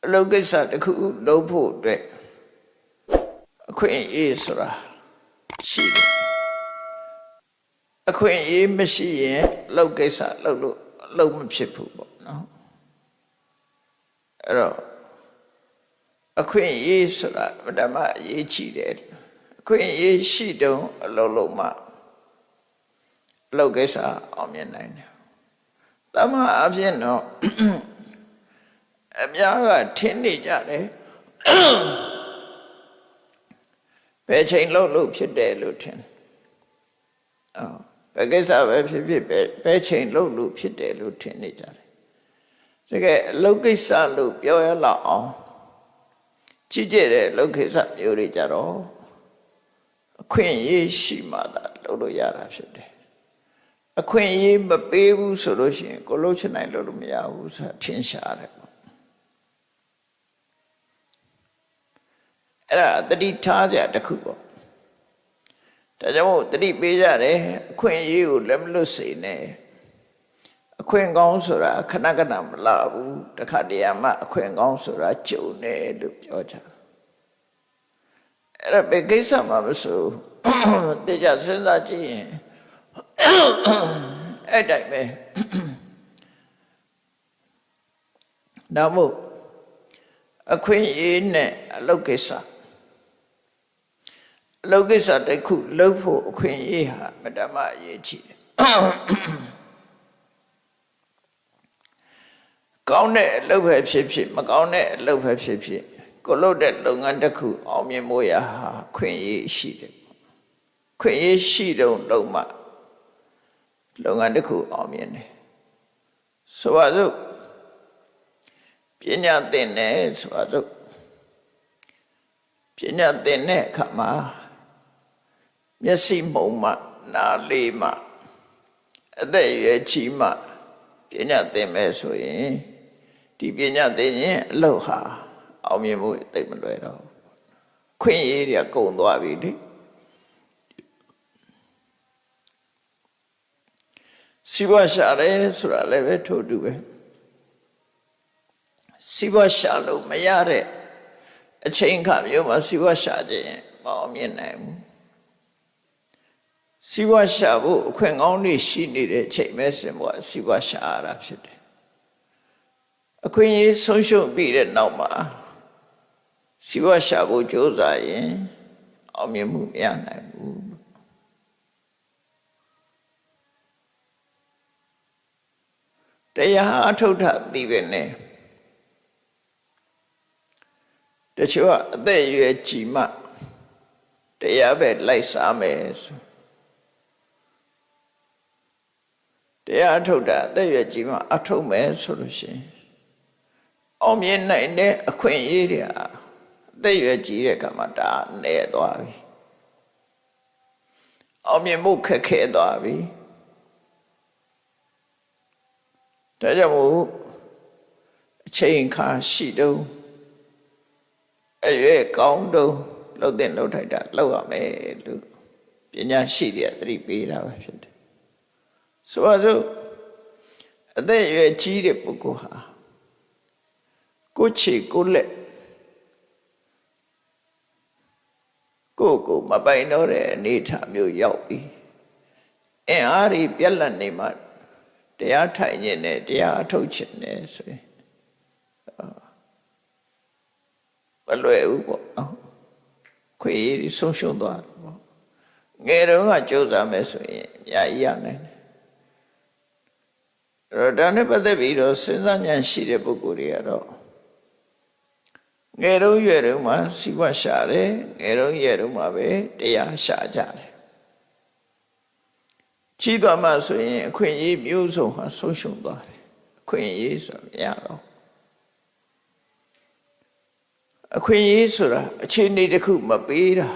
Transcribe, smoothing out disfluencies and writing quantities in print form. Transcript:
အလုပ်ကိစ္စတစ်ခုလုပ်ဖို့အတွက်အခွင့်အရေးဆိုတာရှိတယ်အခွင့်အရေးမရှိရင်အလုပ်ကိစ္စလုပ်လို့အလုပ်မဖြစ်ဘူးပေါ့နော်အဲ့တော့အခွင့်အရေးဆိုတာဓမ္မအရေးကြီးတယ်အခွင့်အရေးရှိတုန်းအလုပ်လုပ်မှအလုပ်ကိစ္စအောင်မြင်နိုင်တယ်တမန်အဖြစ်တော့အများကထင်နေကြတယ်ဘယ်ချိန်လို့ဖြစ်တယ်လို့ထင်ဘယ်ကိစ္စပဲဖြစ်ဖြစ်ဘယ်ချိန်လို့ဖြစ်တယ်လို့ထင်နေကြတယ်တကယ်အလုပ်ကိစ္စလို့ပြောရလောက်အောင်ကြည့်ကြတဲ့အလုပ်ကိစ္စမျိုးတွေကြတော့အခွင့်အရေးရှိမှသာလုပ်လို့ရတာဖြစ်တယ်အခွင့်အရေးမပေးဘူးဆိုလို့ရှိရင်ကိုလုပ်ချင်နိုင်လို့မရဘူးဆိုတာထင်ရှားတယ်ပေါ့အဲ့ဒါတတိထားကြတစ်ခုပေါ့ဒါကြောင့်မို့တတိပေးကြတယ်အခွင့်အရေးကိုလက်မလွတ်စေနဲ့အခွင့်ကောင်းဆိုတာခဏခဏမလာဘူးတခါတည်းမှအခွင့်ကောင်းဆိုတာကြုံတယ်လို့ပြောကြအဲ့ဒါပဲကိစ္စမှာမဆိုတေချာစဉ်းစားကြည့်ရင်အဲ့တိုင်းပဲဒါမို့အခွင့်အရေးနဲ့အလုပ်ကိစ္စအလုပ်ကိစ္စတစ်ခုလုပ်ဖို့အခွင့်အရေးဟာမတ္တမအရေးကြီးတယ်ကောင်းတဲ့အလုပ်ပဲဖြစ်ဖြစ်မကောင်းတဲ့အလုပ်ပဲဖြစ်ဖြစ်ကိုလုပ်တဲ့လုပ်ငန်းတစ်ခုအောင်မြင်ဖို့ရာဟာအခွင့်အရေးရှိတယ်အခွင့်အရေးရှိတော့လုပ်မှလုပ်ငန်းတစ်ခုအောင်မြင်တယ်ဆိုပါစို့ပညာသင်တယ်ဆိုပါစို့ပညာသင်တဲ့အခါမှာမျက်စိမှုံမှနားလေးမှအသက်အရွယ်ကြီးမှပညာသင်မယ်ဆိုရင်ဒီပညာသင်ရင်အလုပ်ဟာအောင်မြင်ဖို့သိမလွယ်တော့ခွင့်ရည်တွေကုန်သွားပြီလေစီးပွားရှာတယ်ဆိုတာလည်းပဲထို့တူပဲစီးပွားရှာလို့မရတဲ့အချိန်ခါမျိုးမှာစီးပွားရှာခြင်းမအောင်မြင်နိုင်ဘူးစီးပွားရှာဖို့အခွင့်ကောင်းတွေရှိနေတဲ့အချိန်ပဲစင်ပေါ်စီးပွားရှာရတာဖြစ်တယ်အခွင့်အရေးဆုံးရှုံးပြီးတဲ့နောက်မှာစီးပွားရှာဖို့ကြိုးစားရင်အောင်မြင်မှုမရနိုင်ဘူးတရားအထုတ်ထသိပဲနဲ့တချို့ကအသက်အရွယ်ကြီးမှတရားပဲလိုက်စားမယ်ဆိုတရားအထုတ်တာအသက်အရွယ်ကြီးမှအထုတ်မယ်ဆိုလို့ရှိရင်အောင်မြင်နိုင်တဲ့အခွင့်အရေးတွေအသက်အရွယ်ကြီးတဲ့ကမှဒါနေသွားပြီအောင်မြင်မှုခက်ခဲသွားပြီဒါကြောင့်မို့အချိန်ခါရှိတော့အရွယ်ကောင်းတော့လှုပ်တဲ့လှုပ်ထိုက်တာလှုပ်ရမယ်လို့ပညာရှိတဲ့သတိပေးတာပဲဖြစ်တယ်ဆိုပါစို့အသက်အရွယ်ကြီးတဲ့ပုဂ္ဂိုလ်ဟာကိုယ်ချီကိုယ်လက်ကိုမပိုင်တော့တဲ့အနေအထားမျိုးရောက်ပြီအင်အားကြီးပြက်လက်နေမှတရားထိုင်ခြင်းနဲ့တရားအထုတ်ခြင်းနဲ့ဆိုရင်မလွယ်ဘူးပေါ့နော်ခွေးကြီးဆုံးရှုံးသွားတယ်ပေါ့ငယ်တုန်းကကြိုးစားမယ်ဆိုရင်အများကြီးရနိုင်တယ်အဲ့တော့ဒါနဲ့ပတ်သက်ပြီးတော့စဉ်းစားဉာဏ်ရှိတဲ့ပုဂ္ဂိုလ်တွေကတော့ငယ်တုန်းရွယ်တုန်းမှာစီးပွားရှာတယ်ငယ်တုန်းရွယ်တုန်းမှာပဲတရားရှာကြတယ်ကြီးသွားမှဆိုရင်အခွင့်အရေးမျိုးစုံဟာဆုံးရှုံးသွားတယ်အခွင့်အရေးဆိုတာမရတော့အခွင့်အရေးဆိုတာအခြေအနေတစ်ခုမပေးတာ